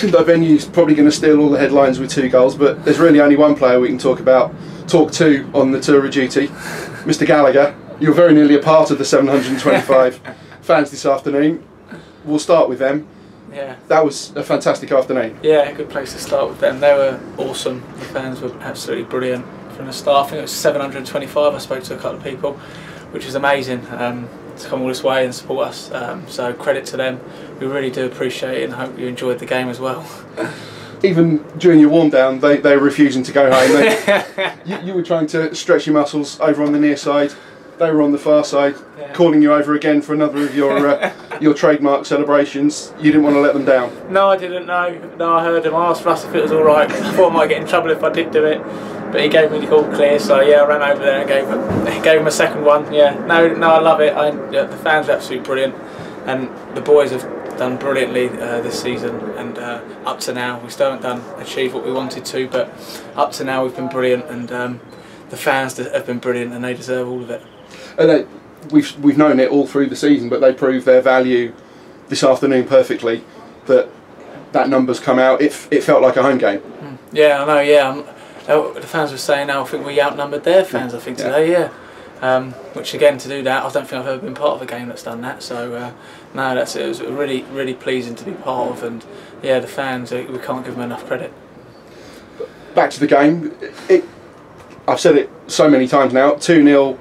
Kundo Venue's probably going to steal all the headlines with 2 goals, but there's really only one player we can talk to on the tour of duty, Mr. Gallagher. You're very nearly a part of the 725 fans this afternoon. We'll start with them. Yeah. That was a fantastic afternoon. Yeah, a good place to start with them. They were awesome. The fans were absolutely brilliant from the start. I think it was 725. I spoke to a couple of people, which was amazing. To come all this way and support us, so credit to them. We really do appreciate it, and hope you enjoyed the game as well. Even during your warm down, they were refusing to go home. You were trying to stretch your muscles over on the near side. They were on the far side, calling you over again for another of your trademark celebrations. You didn't want to let them down. No, I didn't. No, I heard him. I asked Russ if it was all right. I thought I might get in trouble if I did do it. But he gave me the all clear, so yeah, I ran over there and gave him a second one. Yeah, no, I love it. The fans are absolutely brilliant, and the boys have done brilliantly this season. And up to now, we still haven't achieved what we wanted to, but up to now we've been brilliant, and the fans have been brilliant, and they deserve all of it. And we've known it all through the season, but they proved their value this afternoon perfectly. That numbers come out. It felt like a home game. Yeah, I know. Yeah. The fans were saying, I think we outnumbered their fans, I think, today, yeah. Which, again, to do that, I don't think I've ever been part of a game that's done that. So, no, it was really, really pleasing to be part of. And, yeah, the fans, we can't give them enough credit. Back to the game. I've said it so many times now, 2-0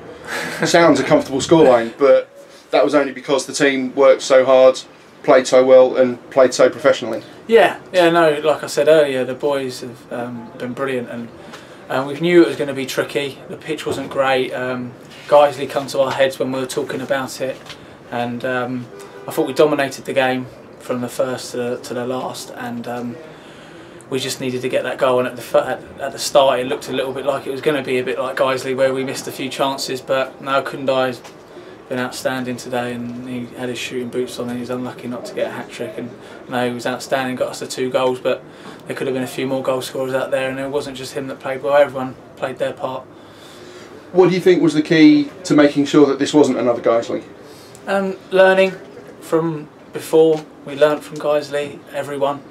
sounds a comfortable scoreline, but that was only because the team worked so hard, played so well and played so professionally. Yeah, no, like I said earlier, the boys have been brilliant, and we knew it was going to be tricky. The pitch wasn't great. Guiseley come to our heads when we were talking about it, and I thought we dominated the game from the first to the last, and we just needed to get that goal. And at the start it looked a little bit like it was going to be a bit like Guiseley, where we missed a few chances, but no, Kundai's been outstanding today, and he had his shooting boots on and he was unlucky not to get a hat-trick, and no, he was outstanding, got us the 2 goals, but there could have been a few more goal scorers out there, and it wasn't just him that played well, everyone played their part. What do you think was the key to making sure that this wasn't another Guiseley? Learning from before. We learnt from Guiseley, everyone.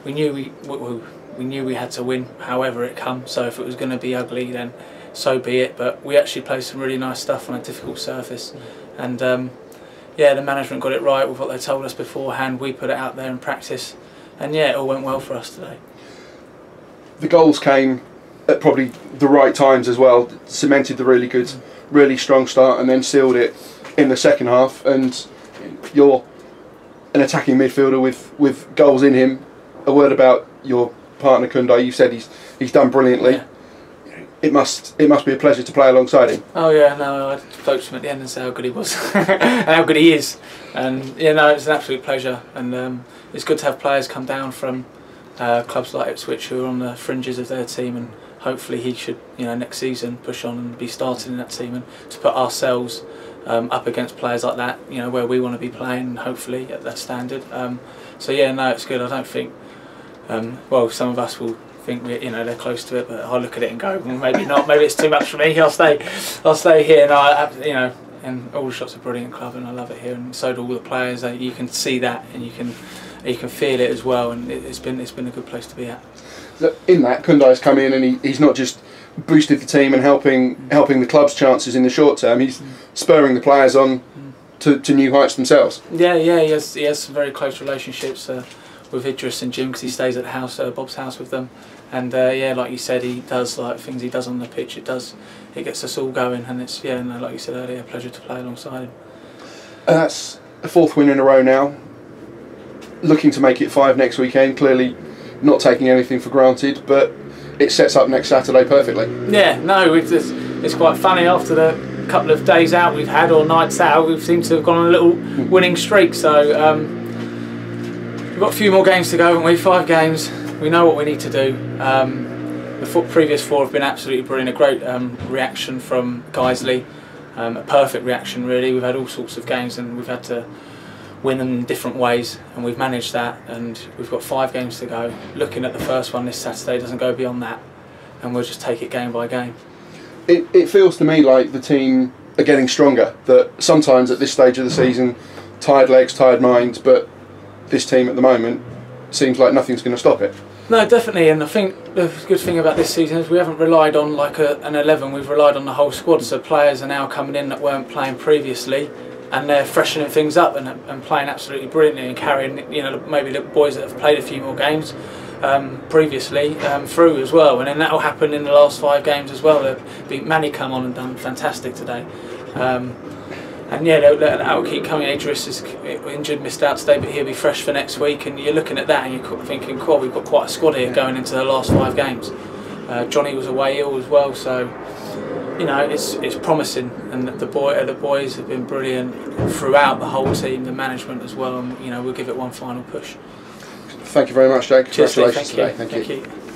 We knew we had to win however it come, so if it was going to be ugly then so be it, but we actually played some really nice stuff on a difficult surface, and yeah, the management got it right with what they told us beforehand. We put it out there in practice, and yeah, it all went well for us today. The goals came at probably the right times as well, cemented the really good, really strong start, and then sealed it in the second half. And you're an attacking midfielder with goals in him. A word about your partner Kundai. You said he's done brilliantly. Yeah. It must be a pleasure to play alongside him. Oh yeah, no, I spoke to him at the end and said how good he was and how good he is, and yeah, no, it's an absolute pleasure, and it's good to have players come down from clubs like Ipswich who are on the fringes of their team, and hopefully he should, next season push on and be starting in that team, and to put ourselves up against players like that, where we want to be playing, hopefully at that standard. So yeah, no, it's good. I don't think, well, some of us will think they're close to it, but I look at it and go, well, maybe not. Maybe it's too much for me. I'll stay here. And and all the shots are brilliant club, and I love it here, and so do all the players. You can see that, and you can feel it as well, and it's been a good place to be at. In that, Kundai's come in and he's not just boosted the team and helping the club's chances in the short term. He's spurring the players on to new heights themselves. Yeah, he has some very close relationships with Idris and Jim, because he stays at the house, Bob's house, with them, and yeah, like you said, he does things he does on the pitch. It gets us all going, and it's like you said earlier, a pleasure to play alongside him. And that's a 4th win in a row now. Looking to make it 5 next weekend. Clearly, not taking anything for granted, but it sets up next Saturday perfectly. Yeah, no, it's quite funny after the couple of days out we've had, or nights out, we've seemed to have gone on a little winning streak. So we've got a few more games to go, haven't we? 5 games. We know what we need to do. The previous 4 have been absolutely brilliant. A great reaction from Guiseley, a perfect reaction really. We've had all sorts of games and we've had to win them in different ways, and we've managed that, and we've got 5 games to go. Looking at the first one this Saturday doesn't go beyond that, and we'll just take it game by game. It feels to me like the team are getting stronger, that sometimes at this stage of the season, tired legs, tired minds, but this team at the moment seems like nothing's going to stop it. No, definitely, and I think the good thing about this season is we haven't relied on like an 11. We've relied on the whole squad. So players are now coming in that weren't playing previously, and they're freshening things up and playing absolutely brilliantly and carrying, you know, maybe the boys that have played a few more games previously through as well. And then that will happen in the last 5 games as well. Manny come on and done fantastic today. And yeah, that will keep coming. Idris is injured, missed out today, but he'll be fresh for next week. And you're looking at that and you're thinking, cool, we've got quite a squad here going into the last 5 games. Johnny was away ill as well, so you know it's promising. And the boys have been brilliant throughout the whole team, the management as well. And you know we'll give it one final push. Thank you very much, Jake. Cheers, Congratulations Steve. today. Thank you.